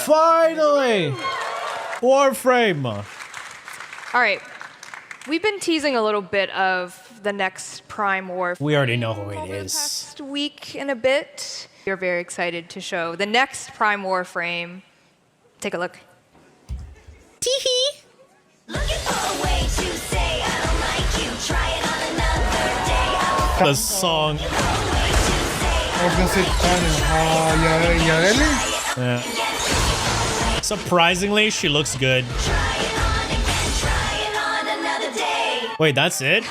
Finally! Warframe! All right. We've been teasing a little bit of the next Prime Warframe. We already know who it over the is. past week and a bit. We're very excited to show the next Prime Warframe. Take a look. Teehee! Looking for a way to say I don't like you. Try it on another day. The song. I was gonna say YARELI? Yeah. Surprisingly, she looks good. Try it on again. Try it on another day. Wait, that's it?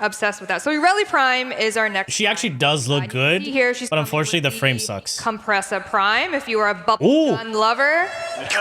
Obsessed with that. So YARELI Prime is our next. She actually does look good, Here, she's but unfortunately the coming with frame sucks. Compressa Prime. If you are a bubble Ooh. gun lover,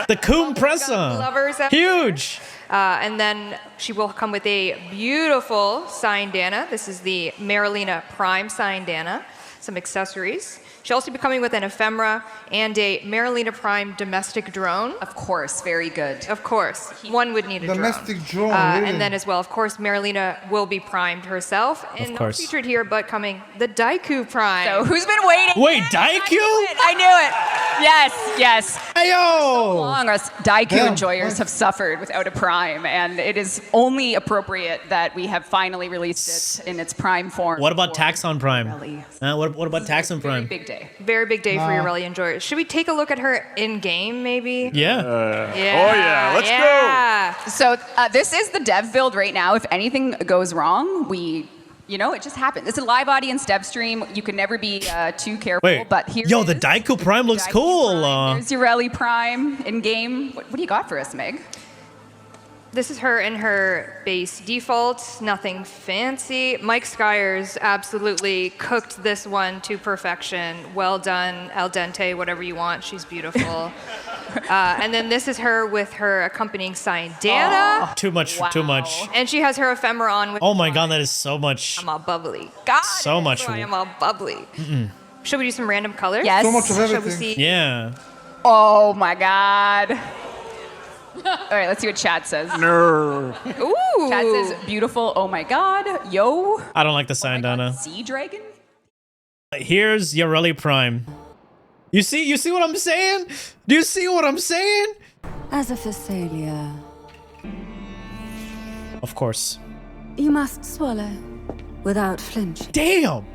The compressor! lovers out Huge! and then she will come with a beautiful signed Dana. This is the Marilena Prime signed Dana. Some accessories. She'll also be coming with an ephemera and a Marilena Prime domestic drone. Of course, very good. Of course, one would need a Domestic drone, really? And then as well, of course, Marilena will be primed herself. And not course. featured here, but coming, the Daiku Prime. So who's been waiting? Wait, Daiku? I knew it. Yes, yes. Ayo! Long us Daiku Yeah. enjoyers have suffered without a Prime, and it is only appropriate that we have finally released it in its Prime form. What about for Taxon Prime? YARELI. What about Taxon Very Prime? big day. Very big day for YARELI enjoyers. Should we take a look at her in-game, maybe? Yeah. Yeah. Oh, yeah. Let's go. go. So this is the dev build right now. If anything goes wrong, it just happens. It's a live audience dev stream. You can never be too careful. Wait, But here yo, it the is. Daiku Prime looks Daiku cool. Prime. There's YARELI Prime in game. What do you got for us, Meg? This is her in her base default, nothing fancy. Mike Skyers absolutely cooked this one to perfection. Well done, al dente, whatever you want. She's beautiful. And then this is her with her accompanying signed Dana. Too much, too much. And she has her ephemera on. With Oh my god, that is so much. I'm all bubbly. God, So much. I am all bubbly. Should we do some random colors? Yes. So much of Shall we everything. see? Yeah. Oh my god. All right, let's see what chat says. No. Ooh. Chat says beautiful. Oh my god. Yo. I don't like the sign, Dana. Sea dragon. Here's YARELI Prime. You see what I'm saying? Do you see what I'm saying? As a Phasalia, Of course. you must swallow without flinching. Damn!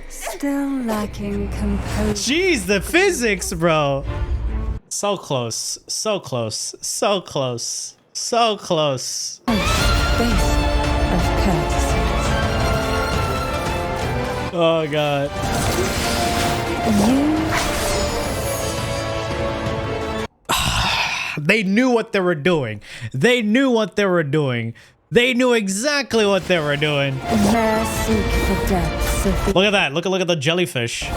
Still lacking composure. Jeez, the physics, bro. So close. So close. So close. So close. Base of courtesy. Oh god. They knew what they were doing. They knew what they were doing. They knew exactly what they were doing. There seek the depths of the Look at that. Look at the jellyfish. to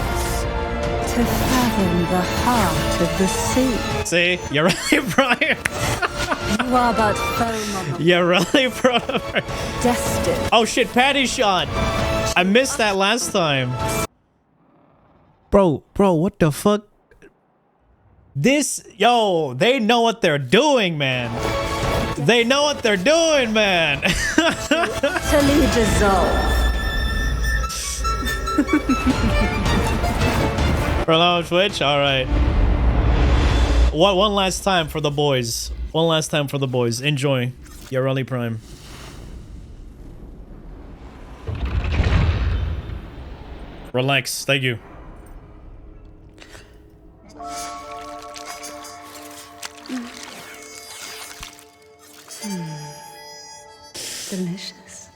fathom the heart of the sea. See? YARELI Prime. You are but foam on the YARELI Prime. destined. Oh shit, patty shot. I missed that last time. Bro, what the fuck? Yo, they know what they're doing, man. They know what they're doing, man. Utterly dissolve. For on Twitch? Alright. One last time for the boys. One last time for the boys. Enjoy. YARELI Prime. Relax. Thank you. Delicious.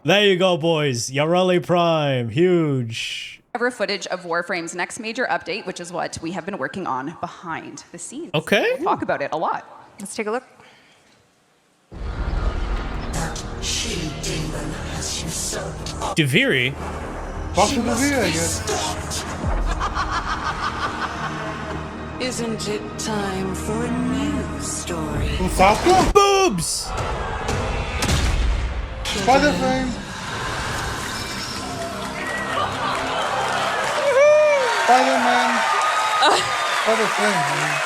There you go, boys. YARELI Prime. Huge. Cover footage of Warframe's next major update, which is what we have been working on behind the scenes. Okay. We'll talk about it a lot. Let's take a look. Daviri? Possibly, I guess. Isn't it time for a new story? Usaka? Boobs! Spider frame. Spider-Man. Spider frame, man.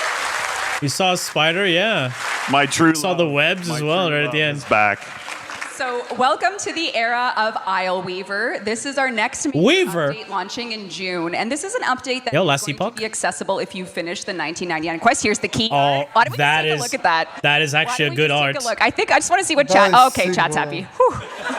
You saw a spider? Yeah. My true Saw the webs as well right at the end. Is back. So welcome to the era of Isle Weaver. This is our next major Weaver. update launching in June. And this is an update that Yo, is Lassie going Puck. to be accessible if you finish the 1999 quest. Here's the key. Oh, Why don't we that just take is- a look at that? that is actually Why don't a good we just art. Take a look. I think I just want to see what That chat. is Oh, okay, sick, chat's bro. happy. Whew.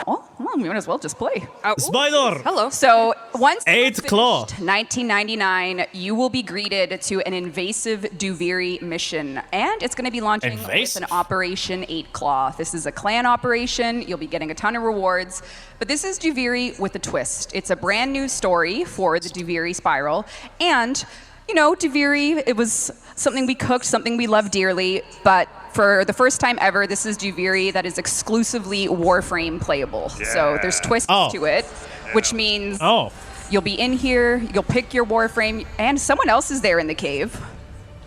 Oh, well, we might as well just play. Spider. Hello. So once you Eighth have claw. finished 1999, you will be greeted to an invasive Duviri mission, and it's going to be launching with Invasive? an Operation 8 Claw. This is a clan operation. You'll be getting a ton of rewards, but this is Duviri with a twist. It's a brand new story for the Duviri Spiral, and you know, Duviri, it was something we cooked, something we love dearly, but for the first time ever, this is Duviri that is exclusively Warframe playable. So there's twists Oh. to it, which means Oh. you'll be in here, you'll pick your Warframe, and someone else is there in the cave.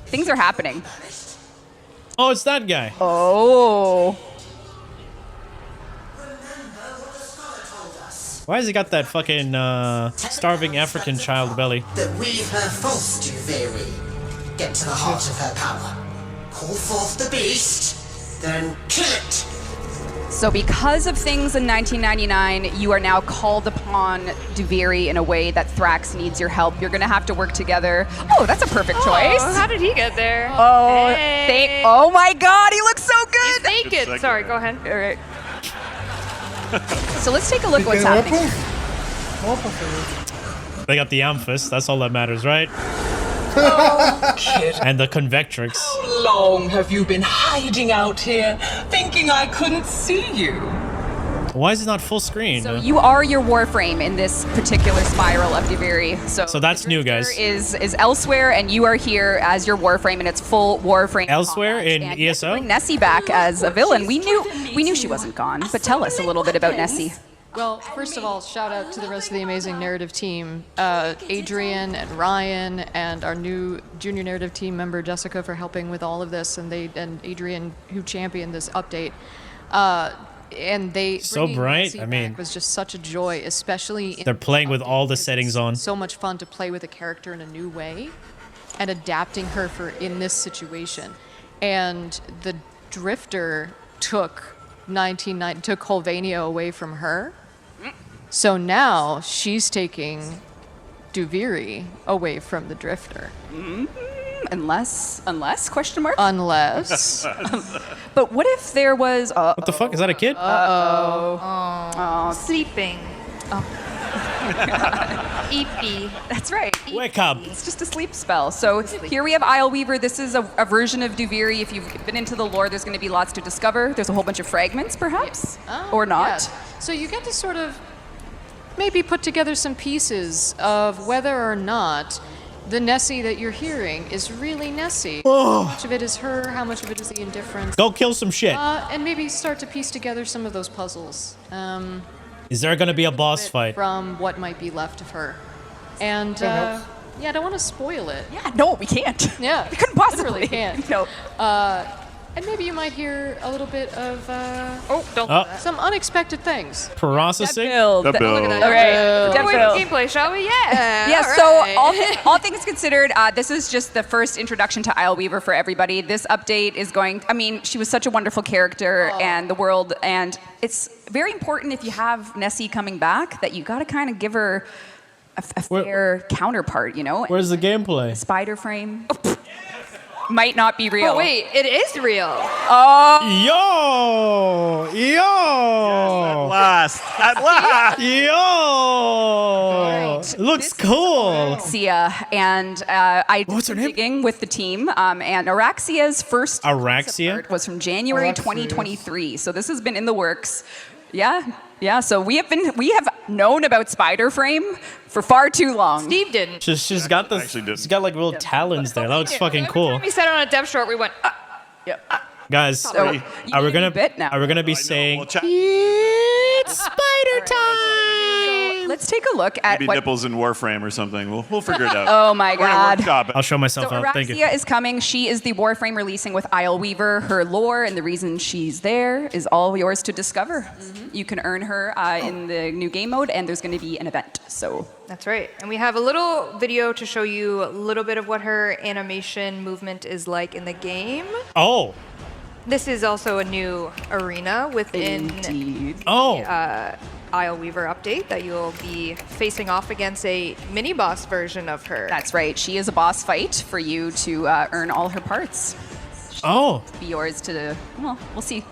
Things are happening. Oh, it's that guy. Oh. Why has he got that fucking starving African child belly? That weave her false Duviri. Get to the heart of her power. Call forth the beast, then kill it. So because of things in 1999, you are now called upon Duviri in a way that Thrax needs your help. You're gonna have to work together. Oh, that's a perfect choice. Oh, how did he get there? Oh, Hey. oh my God, he looks so He's good. naked. segue. Sorry, go ahead. All right. So let's take a look what's Tem happening. weapons? Opa, senhor. They got the Amphis. That's all that matters, right? Kid, And the Convectrix. how long have you been hiding out here, thinking I couldn't see you? Why is it not full screen? So you are your Warframe in this particular spiral of Duviri. So that's new, guys. Is elsewhere, and you are here as your Warframe, and it's full Warframe. Elsewhere combat. in And you have to ESO? bring Nessie back as a villain. We knew she wasn't gone, but tell us a little bit about Nessie. Well, first of all, shout out to the rest of the amazing narrative team, Adrian and Ryan, and our new junior narrative team member Jessica for helping with all of this, and Adrian who championed this update. And they So bringing bright, Nessie I mean- back was just such a joy, especially in They're playing with update all the because settings it's on. So much fun to play with a character in a new way, and adapting her for in this situation. And the Drifter took Holvania away from her. So now she's taking Duviri away from the Drifter. Unless question mark. Unless But what if there was? What the fuck? Is that a kid? Sleeping. Eepy. That's right. Wake up. It's just a sleep spell. So here we have Isle Weaver. This is a version of Duviri. If you've been into the lore, there's going to be lots to discover. There's a whole bunch of fragments, perhaps, or not. yeah. So you get to sort of maybe put together some pieces of whether or not the Nessie that you're hearing is really Nessie. How much of it is her? How much of it is the indifference? Go kill some shit. And maybe start to piece together some of those puzzles. Is there gonna be a boss fight? From what might be left of her. And yeah, I don't want to spoil it. Yeah, no, we can't. Yeah, we couldn't possibly. literally can't. No. And maybe you might hear a little bit of Don't some unexpected things. Processing? Build. That build. All right. Get away from gameplay, shall we? Yeah. Yeah, all so right. all things considered, this is just the first introduction to Isle Weaver for everybody. This update is she was such a wonderful character and the world, and it's very important if you have Nessie coming back that you got to kind of give her a fair counterpart, you know? Where's the gameplay? Spider frame. Might not be real. But wait, it is real. Yo! Yo! At last. Yo! Looks cool. Araxia, and I What's her did name? digging with the team, and Araxia's first Araxia? concept art was from January Araxia. 2023. So this has been in the works. Yeah. So we have known about Spider Frame for far too long. Steve didn't. She's got this. Actually didn't. She's got like little talons there. That looks fucking cool. We said it on a dev short. We went. Guys, So are you we need gonna a bit now. are we gonna be We'll saying chat. it's spider time? Let's take a look at Maybe what. nipples in Warframe or something. We'll figure it out. Oh my We're gonna God. workshop it. I'll show myself So out. Thank you. Araxia is coming. She is the Warframe releasing with Isle Weaver. Her lore and the reason she's there is all yours to discover. You can earn her in the new game mode, and there's going to be an event. So That's right. And we have a little video to show you a little bit of what her animation movement is like in the game. Oh, This is also a new arena within Indeed. Oh. Isle Weaver update that you'll be facing off against a mini boss version of her. That's right. She is a boss fight for you to earn all her parts. Oh. Be yours to, well, we'll see.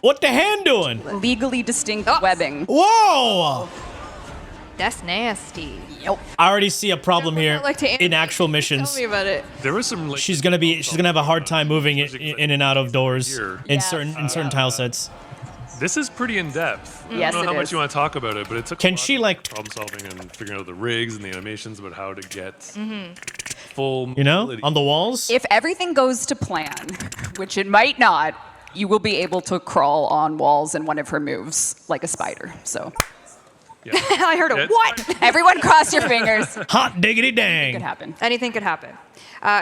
What the hand doing? Legally distinct webbing. Whoa. That's nasty. Yep. I already see a problem here like to in actual missions. Tell me about it. There was some. Like, She's gonna have a hard time moving in and out of doors in certain tile sets. This is pretty in depth. Yes, I don't know it how is. much you want to talk about it, but it took Can a lot she, of like- problem solving and figuring out the rigs and the animations about how to get full You know, mobility. on the walls. If everything goes to plan, which it might not, you will be able to crawl on walls in one of her moves like a spider. So I heard a Yeah, it's what? everyone cross your fingers. Hot diggity Could dang. happen. Anything could happen.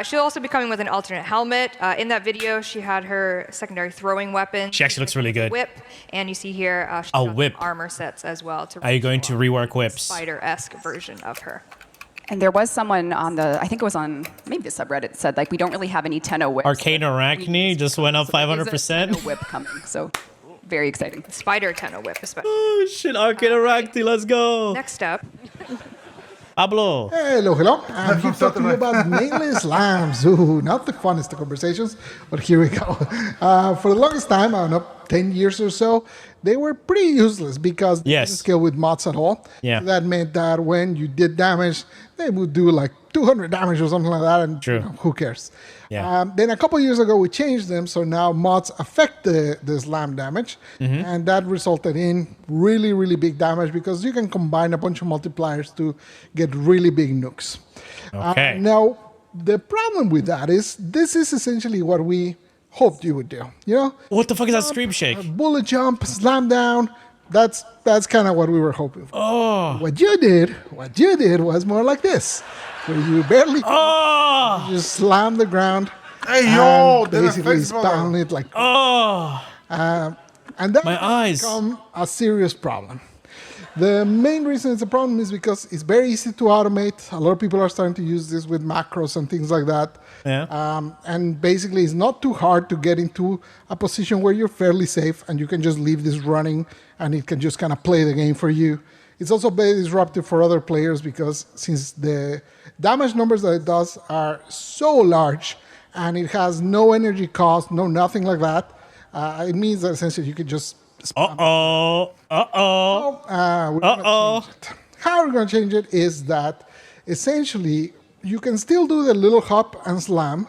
She'll also be coming with an alternate helmet. In that video, she had her secondary throwing weapon. She actually looks really good. Whip, and you see here she's A got some whip. armor sets as well. Are you going to rework whips? Spider-esque version of her. And there was someone on the, I think it was on maybe the subreddit, said like we don't really have any Tenno whips. Arcane Arachne just went up So there is a 500%. Tenno whip coming. So very exciting. Spider Tenno whip, especially. Oh shit, Arcane Arachne, let's go. Next up, Pablo. Hello. I'm here talking to you about melee slams. Ooh, not the funnest of conversations, but here we go. For the longest time, I don't know, 10 years or so, they were pretty useless because they didn't scale with mods at all. Yeah. So that meant that when you did damage, they would do like 200 damage or something like that, and you know, who cares? Yeah. Then a couple years ago, we changed them, so now mods affect the slam damage, and that resulted in really, really big damage because you can combine a bunch of multipliers to get really big nukes. Okay. Now, the problem with that is this is essentially what we hoped you would do. You know, What the fuck is that stream shake? bullet jump, slam down. That's kind of what we were hoping for. Oh. What you did was more like this, where you barely Oh. you just slam the ground. Hey, yo, and that basically affects my- pound it like. Oh. And that My eyes. become a serious problem. The main reason it's a problem is because it's very easy to automate. A lot of people are starting to use this with macros and things like that. Yeah. And basically, it's not too hard to get into a position where you're fairly safe and you can just leave this running and it can just kind of play the game for you. It's also very disruptive for other players because since the damage numbers that it does are so large and it has no energy cost, no nothing like that, it means that essentially you could just spam. We're gonna change it. How we're going to change it is that essentially you can still do the little hop and slam,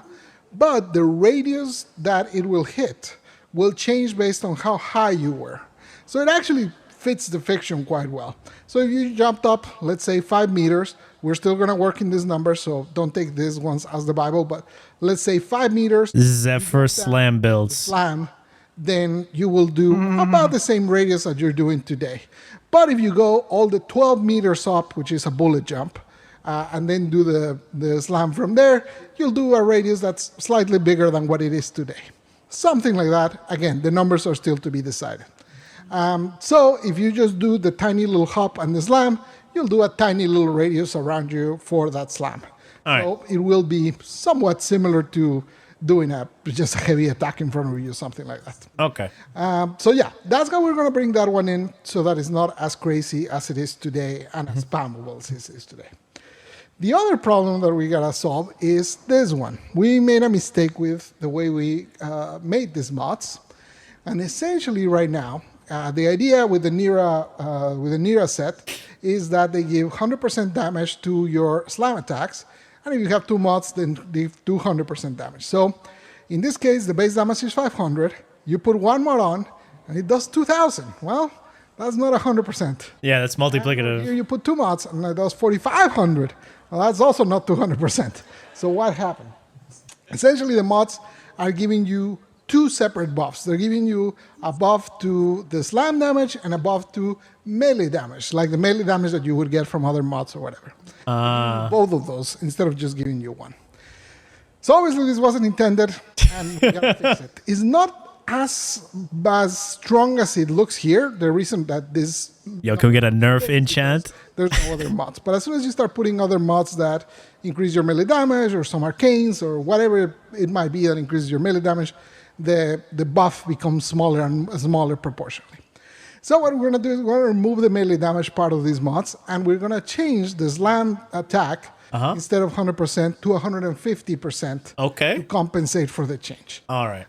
but the radius that it will hit will change based on how high you were. So it actually fits the fiction quite well. So if you jumped up, let's say 5 meters, we're still going to work in this number, so don't take these ones as the Bible, but let's say 5 meters. Zephyr slam builds. Slam, then you will do about the same radius that you're doing today. But if you go all the 12 meters up, which is a bullet jump, and then do the slam from there, you'll do a radius that's slightly bigger than what it is today. Something like that. Again, the numbers are still to be decided. So if you just do the tiny little hop and the slam, you'll do a tiny little radius around you for that slam. So it will be somewhat similar to doing just a heavy attack in front of you, something like that. Okay. So yeah, that's how we're going to bring that one in so that it's not as crazy as it is today and as spammable as it is today. The other problem that we got to solve is this one. We made a mistake with the way we made these mods. And essentially right now, the idea with the Nira set is that they give 100% damage to your slam attacks. And if you have 2 mods, then they do 100% damage. So in this case, the base damage is 500. You put 1 mod on, and it does 2,000. Well, that's not 100%. Yeah, that's multiplicative. Here you put 2 mods, and it does 4,500. Well, that's also not 200%. So what happened? Essentially, the mods are giving you 2 separate buffs. They're giving you a buff to the slam damage and a buff to melee damage, like the melee damage that you would get from other mods or whatever. Both of those, instead of just giving you 1. So obviously this wasn't intended, and we gotta fix it. It's not as strong as it looks here. The reason that this... Yo, can we get a nerf enchant? There's no other mods. But as soon as you start putting other mods that increase your melee damage, or some arcanes, or whatever it might be that increases your melee damage, the buff becomes smaller and smaller proportionally. So what we're going to do is we're going to remove the melee damage part of these mods, and we're going to change the slam attack instead of 100% to 150% to compensate for the change. All right.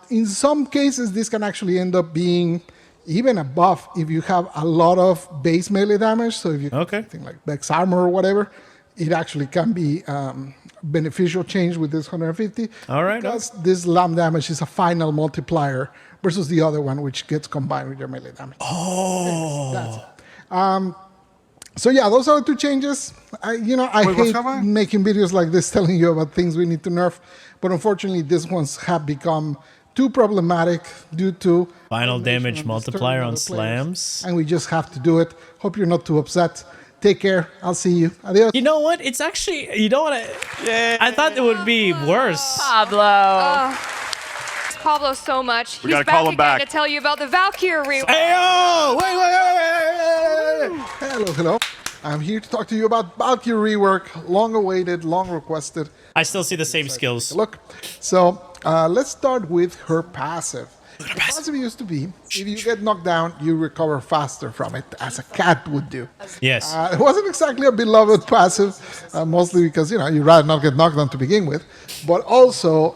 In some cases, this can actually end up being even a buff if you have a lot of base melee damage. So if you have something like Vex armor or whatever, it actually can be beneficial change with this 150. All right. Because this slam damage is a final multiplier versus the other one, which gets combined with your melee damage. Oh. That's it. So yeah, those are the two changes. I hate making videos like this telling you about things we need to nerf, but unfortunately these ones have become too problematic due to final damage multiplier on slams. And we just have to do it. Hope you're not too upset. Take care. I'll see you. Adios. You know what? It's actually, you know what? I thought it would be worse. Pablo. Pablo so much. We gotta call him back to tell you about the VALKYR rework. Hey, wait. Hello. I'm here to talk to you about VALKYR rework. Long awaited, long requested. I still see the same skills. Look. So let's start with her passive. The passive used to be, if you get knocked down, you recover faster from it, as a cat would do. Yes. It wasn't exactly a beloved passive, mostly because, you'd rather not get knocked down to begin with. But also,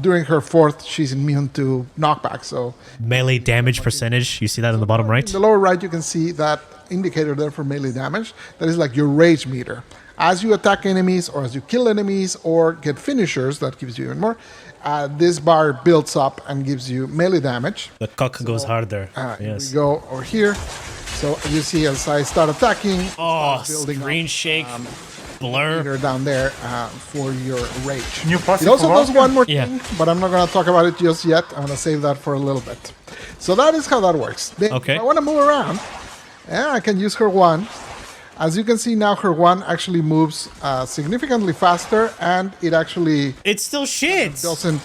during her fourth, she's immune to knockback. So melee damage percentage, you see that in the bottom right? In the lower right, you can see that indicator there for melee damage. That is like your rage meter. As you attack enemies, or as you kill enemies, or get finishers, that gives you even more. This bar builds up and gives you melee damage. The cock goes harder. Yes. Here we go, or here. So you see as I start attacking, screen shake, blur. Down there for your rage. It also does one more thing, but I'm not going to talk about it just yet. I'm going to save that for a little bit. So that is how that works. Then if I want to move around, I can use her one. As you can see now, her one actually moves significantly faster, and it actually... It's still shit! Doesn't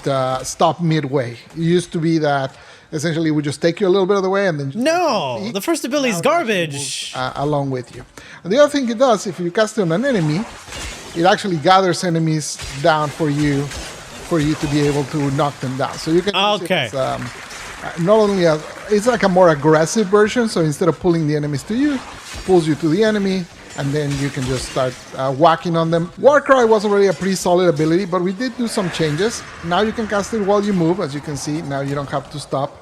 stop midway. It used to be that essentially it would just take you a little bit of the way and then... No! The first ability is garbage! Along with you. And the other thing it does, if you cast it on an enemy, it actually gathers enemies down for you to be able to knock them down. So you can use it as, not only it's like a more aggressive version, so instead of pulling the enemies to you, pulls you to the enemy, and then you can just start whacking on them. Warcry was already a pretty solid ability, but we did do some changes. Now you can cast it while you move, as you can see. Now you don't have to stop.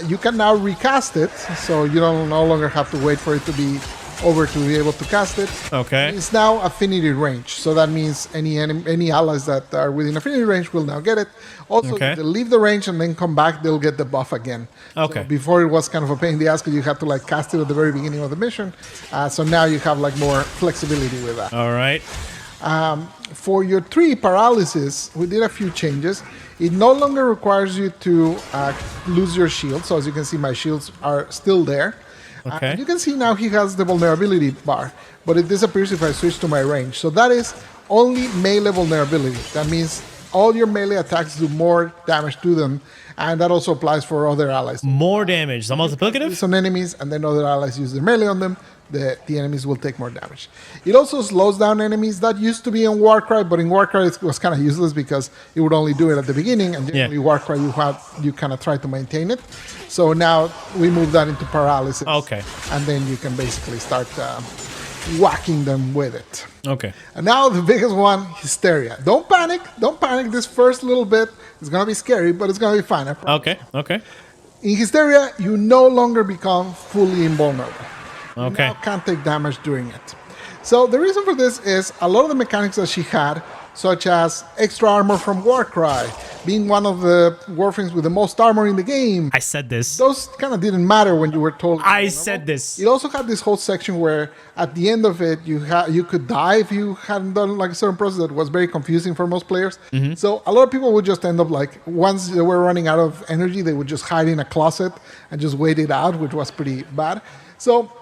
You can now recast it, so you no longer have to wait for it to be over to be able to cast it. Okay. It's now affinity range, so that means any allies that are within affinity range will now get it. Also, if they leave the range and then come back, they'll get the buff again. Okay. So before it was kind of a pain in the ass because you had to cast it at the very beginning of the mission. So now you have more flexibility with that. All right. For your 3 paralysis, we did a few changes. It no longer requires you to lose your shield. So as you can see, my shields are still there. Okay. You can see now he has the vulnerability bar, but it disappears if I switch to my range. So that is only melee vulnerability. That means all your melee attacks do more damage to them, and that also applies for other allies. More damage. The multiplicative? Some enemies, and then other allies use their melee on them. The enemies will take more damage. It also slows down enemies. That used to be in Warcry, but in Warcry it was kind of useless because it would only do it at the beginning, and generally Warcry you kind of try to maintain it. So now we move that into paralysis. Okay. And then you can basically start whacking them with it. Okay. And now the biggest one, hysteria. Don't panic. Don't panic. This first little bit is going to be scary, but it's going to be fine. I promise. Okay. In hysteria, you no longer become fully invulnerable. Okay. You now can't take damage during it. So the reason for this is a lot of the mechanics that she had, such as extra armor from Warcry, being one of the Warframes with the most armor in the game. I said this. Those kind of didn't matter when you were told. I said this. It also had this whole section where at the end of it, you could die if you hadn't done a certain process that was very confusing for most players. Mm-hmm. So a lot of people would just end up once they were running out of energy, they would just hide in a closet and just wait it out, which was pretty bad. So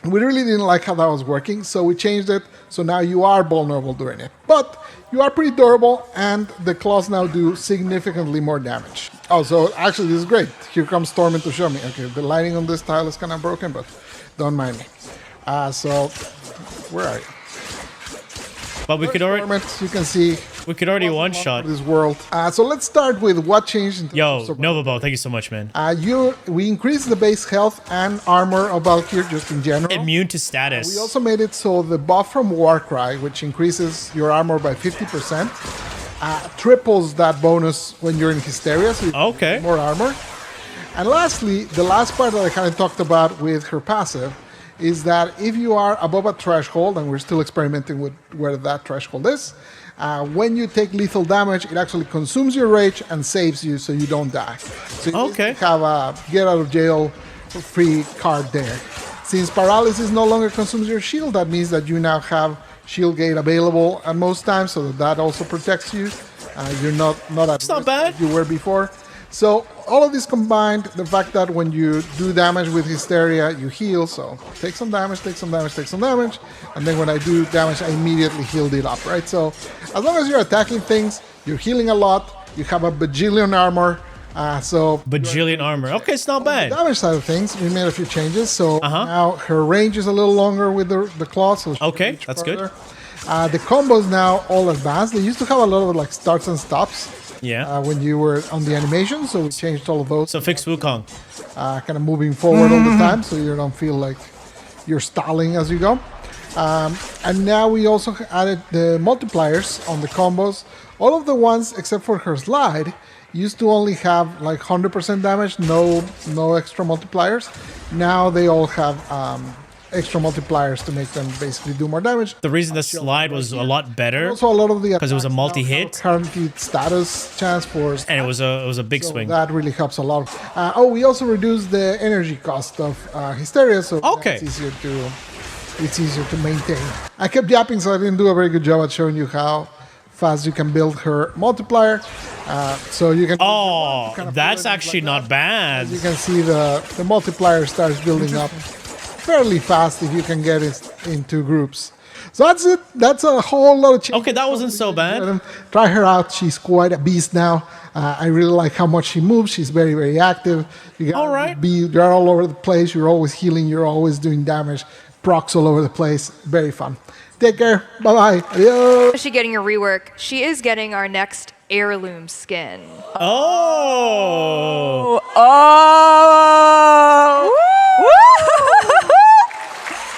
we really didn't like how that was working, so we changed it, so now you are vulnerable during it. But you are pretty durable, and the claws now do significantly more damage. Oh, so actually this is great. Here comes Stormin to show me. Okay, the lighting on this tile is kind of broken, but don't mind me. So, where are you? But we could already... You can see We could already one-shot. This world. So let's start with what changed. In Yo, Novabo, thank you so much, man. We increased the base health and armor of VALKYR just in general. Immune to status. We also made it so the buff from Warcry, which increases your armor by 50%, triples that bonus when you're in Hysteria, so you get more armor. And lastly, the last part that I kind of talked about with her passive is that if you are above a threshold, and we're still experimenting with where that threshold is, when you take lethal damage, it actually consumes your rage and saves you so you don't die. So you have a get out of jail free card there. Since paralysis no longer consumes your shield, that means that you now have shield gate available at most times, so that also protects you. You're not at risk as you were before. So all of this combined, the fact that when you do damage with Hysteria, you heal. So take some damage, take some damage, take some damage. And then when I do damage, I immediately healed it up, right? So as long as you're attacking things, you're healing a lot, you have a bajillion armor. Bajillion armor. Okay, it's not bad. The damage side of things, we made a few changes. So now her range is a little longer with the claw. So okay, that's good. The combos now all advanced. They used to have a lot of like starts and stops. Yeah. When you were on the animation, so we changed all of those. So fix Wukong. Kind of moving forward all the time, so you don't feel like you're stalling as you go. And now we also added the multipliers on the combos. All of the ones except for her slide used to only have like 100% damage, no extra multipliers. Now they all have extra multipliers to make them basically do more damage. The reason the slide was a lot better, also a lot of the because it was a multi-hit, guaranteed status chance for, and it was a big swing. That really helps a lot. We also reduced the energy cost of Hysteria, so it's easier to maintain. I kept yapping, so I didn't do a very good job at showing you how fast you can build her multiplier. So you can. Oh, that's actually not bad. As you can see, the multiplier starts building up fairly fast if you can get it into groups. So that's it. That's a whole lot of changes. Okay, that wasn't so bad. Try her out. She's quite a beast now. I really like how much she moves. She's very, very active. You're all over the place. You're always healing. You're always doing damage. Procs all over the place. Very fun. Take care. Bye-bye. Adios. Is she getting a rework? She is getting our next heirloom skin. Oh.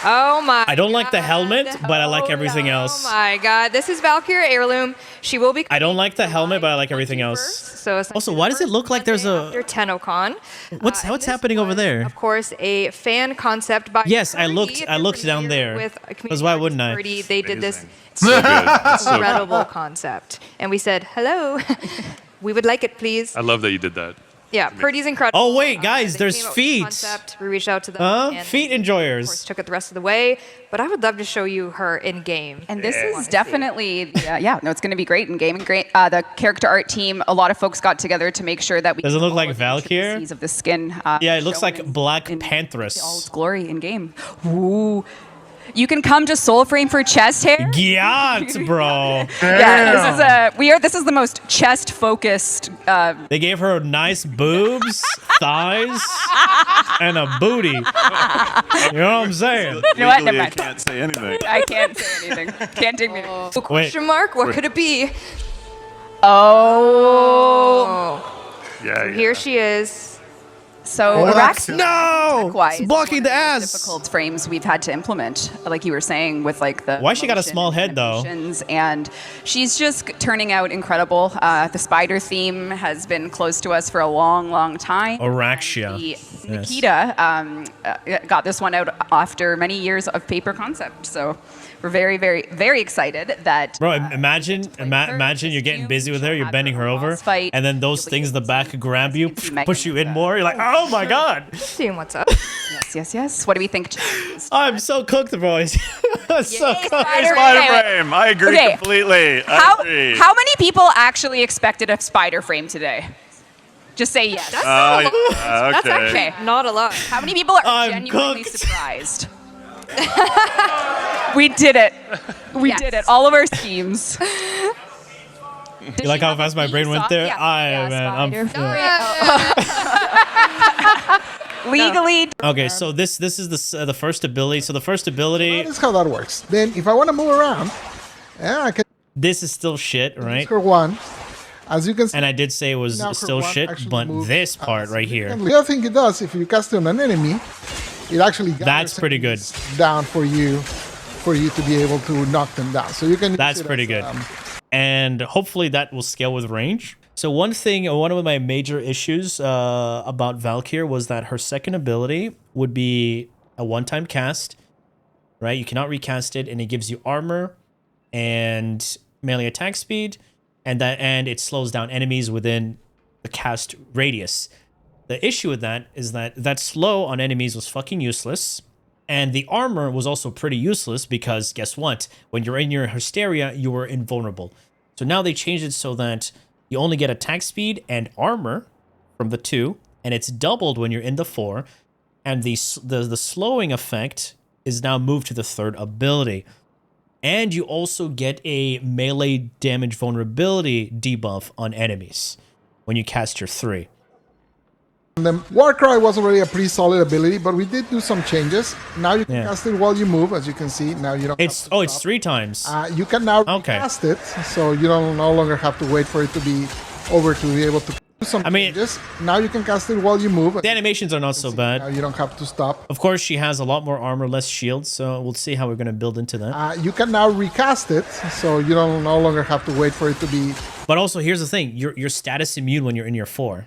Oh my! I don't like the helmet, but I like everything else. Oh my god! This is VALKYR heirloom. She will be. I don't like the helmet, but I like everything else. So also, why does it look like there's a? After TennoCon. What's happening over there? Of course, a fan concept by. Yes, I looked down there. Because why wouldn't I? They did this So good. So incredible concept, and we said hello. We would like it, please. I love that you did that. Yeah, Purdy's incredible. Oh wait, guys, there's feet. Concept. We reached out to them. And feet enjoyers. Of course, took it the rest of the way, but I would love to show you her in game. And this is definitely, it's going to be great in game. Great, the character art team. A lot of folks got together to make sure that we. Does it look like VALKYR? Of the skin. Yeah, it looks like Black Pantheress. All its glory in game. Ooh. You can come to Soulframe for chest hair. Yeah, bro. This is the most chest focused. They gave her nice boobs, thighs, and a booty. You know what I'm saying? You know what? Never I mind. can't say anything. I can't say anything. Can't take me. Question mark? What could it be? Oh. Yeah. Here she is. So Arax, it's blocking the ass. Difficult frames we've had to implement, like you were saying, with like the. Why she got a small head though? And she's just turning out incredible. The spider theme has been close to us for a long, long time. Araxia. Nikita got this one out after many years of paper concept. So we're very, very, very excited that. Bro, imagine you're getting busy with her, you're bending her over, and then those things in the back grab you, push you in more. You're like, oh my god. Seeing what's up. Yes. What do we think? I'm so cooked, boys. So cooked. Spider-Frame. I agree completely. How many people actually expected a spider frame today? Just say yes. That's actually not a lot. How many people are genuinely surprised? We did it. We did it. All of our schemes. You like how fast my brain went there? I'm legally. Okay, so this is the first ability. So the first ability. That is how that works. Then if I want to move around, I can. This is still shit, right? Her one. As you can see, and I did say it was now still her one shit, actually but moves this part right here, The other thing it does, if you cast it on an enemy, it actually that's pretty good. Down for you to be able to knock them down. So you can. That's pretty good. And hopefully that will scale with range. So one of my major issues about VALKYR was that her second ability would be a one-time cast, right? You cannot recast it, and it gives you armor and melee attack speed, and it slows down enemies within the cast radius. The issue with that is that slow on enemies was fucking useless, and the armor was also pretty useless because guess what? When you're in your hysteria, you were invulnerable. So now they changed it so that you only get attack speed and armor from the 2, and it's doubled when you're in the 4, and the slowing effect is now moved to the third ability. And you also get a melee damage vulnerability debuff on enemies when you cast your 3. And then Warcry was already a pretty solid ability, but we did do some changes. Now you can cast it while you move, as you can see. Now you don't. It's it's 3 times. You can now cast it, so you don't no longer have to wait for it to be over to be able to do some changes. Now you can cast it while you move. The animations are not so bad. Now you don't have to stop. Of course, she has a lot more armor, less shield, so we'll see how we're gonna build into that. You can now recast it, so you don't no longer have to wait for it to be. But also, here's the thing: you're status immune when you're in your 4.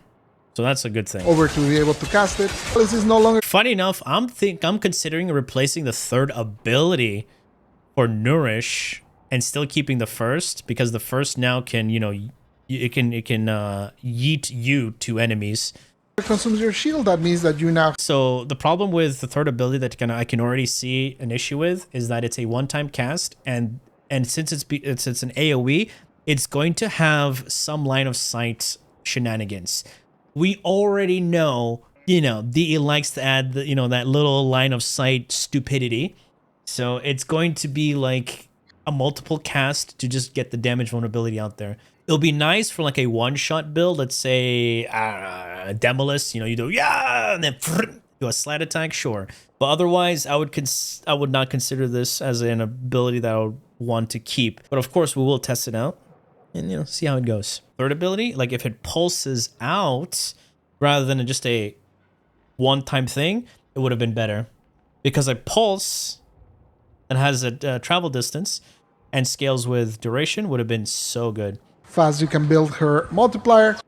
So that's a good thing. Over to be able to cast it. This is no longer. Funny enough, I'm considering replacing the third ability for Nourish and still keeping the first, because the first now can, it can yeet you to enemies. It consumes your shield. That means that you now. So the problem with the third ability that I can already see an issue with is that it's a one-time cast, and since it's an AOE, it's going to have some line of sight shenanigans. We already know, DE likes to add that little line of sight stupidity. So it's going to be like a multiple cast to just get the damage vulnerability out there. It'll be nice for like a one-shot build. Let's say Demolist, you do and then do a slat attack, sure. But otherwise, I would not consider this as an ability that I would want to keep. But of course, we will test it out and see how it goes. Third ability, like if it pulses out rather than just a one-time thing, it would have been better, because a pulse that has a travel distance and scales with duration would have been so good. Fast, you can build her multiplier.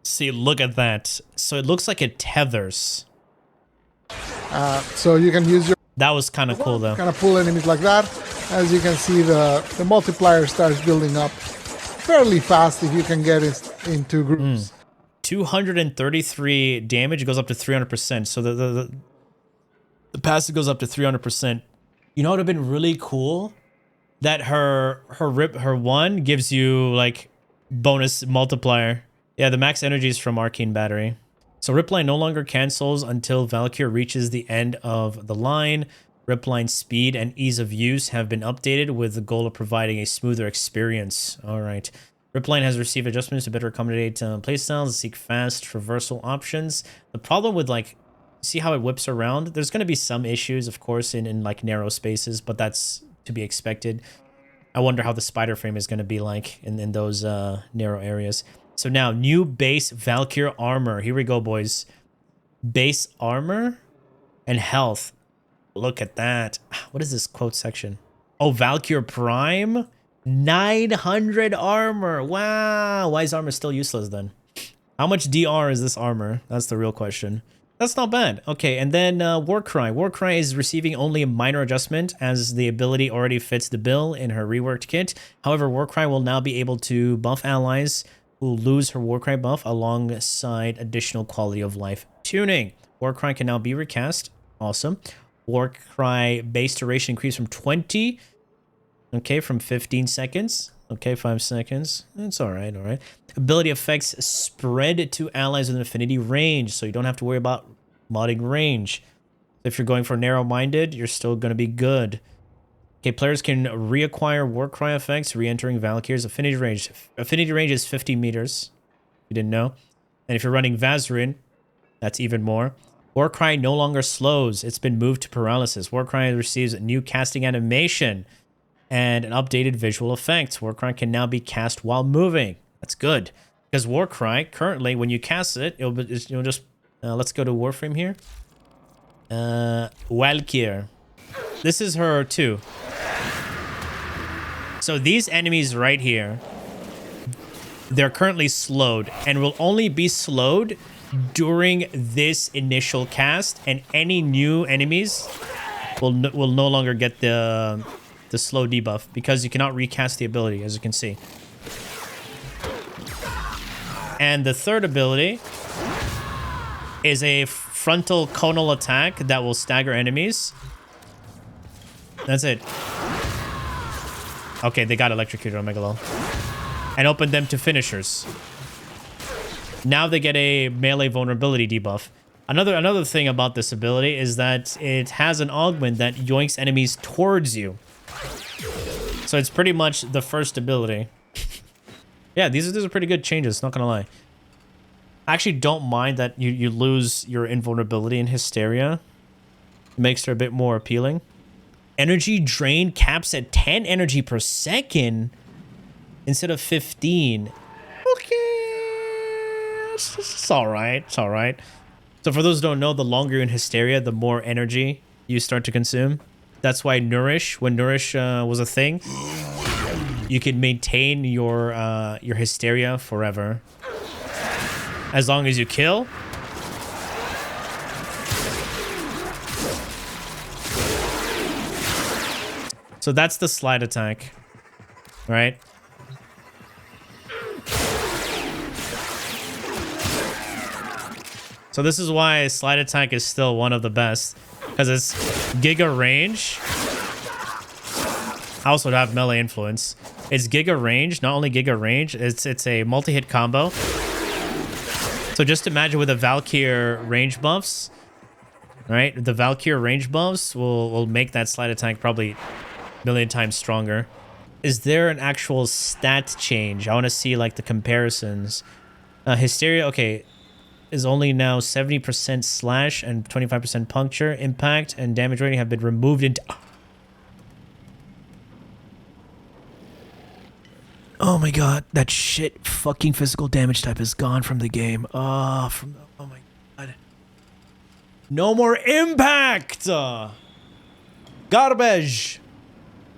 See, look at that. So it looks like it tethers. So you can use your. That was kind of cool though. Kind of pull enemies like that. As you can see, the multiplier starts building up fairly fast if you can get it into groups. 233 damage goes up to 300%. So the passive goes up to 300%. You know what would have been really cool? That her one gives you like bonus multiplier. Yeah, the max energy is from Arcane Battery. So Ripline no longer cancels until VALKYR reaches the end of the line. Ripline speed and ease of use have been updated with the goal of providing a smoother experience. All right. Ripline has received adjustments to better accommodate playstyles, seek fast traversal options. The problem with see how it whips around? There's going to be some issues, of course, in like narrow spaces, but that's to be expected. I wonder how the spider frame is going to be like in those narrow areas. So now, new base VALKYR armor. Here we go, boys. Base armor and health. Look at that. What is this quote section? Oh, VALKYR Prime? 900 armor. Wow. Why is armor still useless then? How much DR is this armor? That's the real question. That's not bad. Okay, and then Warcry. Warcry is receiving only a minor adjustment as the ability already fits the bill in her reworked kit. However, Warcry will now be able to buff allies who lose her Warcry buff alongside additional quality of life tuning. Warcry can now be recast. Awesome. Warcry base duration increased from 20, okay, from 15 seconds. Okay, 5 seconds. It's all right, all right. Ability effects spread to allies with affinity range, so you don't have to worry about modding range. If you're going for narrow-minded, you're still going to be good. Okay, players can reacquire Warcry effects, re-entering VALKYR's affinity range. Affinity range is 50 meters. You didn't know? And if you're running Vazarin, that's even more. Warcry no longer slows. It's been moved to paralysis. Warcry receives a new casting animation. and an updated visual effect. Warcry can now be cast while moving. That's good. Because Warcry, currently, when you cast it, it'll just... let's go to Warframe here. VALKYR. This is her too. So these enemies right here, they're currently slowed and will only be slowed during this initial cast, and any new enemies will no longer get the slow debuff because you cannot recast the ability, as you can see. And the third ability is a frontal conal attack that will stagger enemies. That's it. Okay, they got electrocuted on Megalol. And opened them to finishers. Now they get a melee vulnerability debuff. Another thing about this ability is that it has an augment that yoinks enemies towards you. So it's pretty much the first ability. Yeah, these are pretty good changes, not gonna lie. I actually don't mind that you lose your invulnerability in Hysteria. It makes her a bit more appealing. Energy drain caps at 10 energy per second instead of 15. Okay. It's alright. It's alright. So for those who don't know, the longer you're in Hysteria, the more energy you start to consume. That's why Nourish, when Nourish was a thing, you can maintain your Hysteria forever. As long as you kill. So that's the slide attack, right? So this is why slide attack is still one of the best, because it's giga range. I also have melee influence. It's giga range, not only giga range, it's a multi-hit combo. So just imagine with the VALKYR range buffs, right? The VALKYR range buffs will make that slide attack probably a million times stronger. Is there an actual stat change? I want to see like the comparisons. Hysteria, okay, is only now 70% slash and 25% puncture. Impact and damage rating have been removed into... Oh my god, that shit fucking physical damage type is gone from the game. Oh my god. No more impact! Garbage!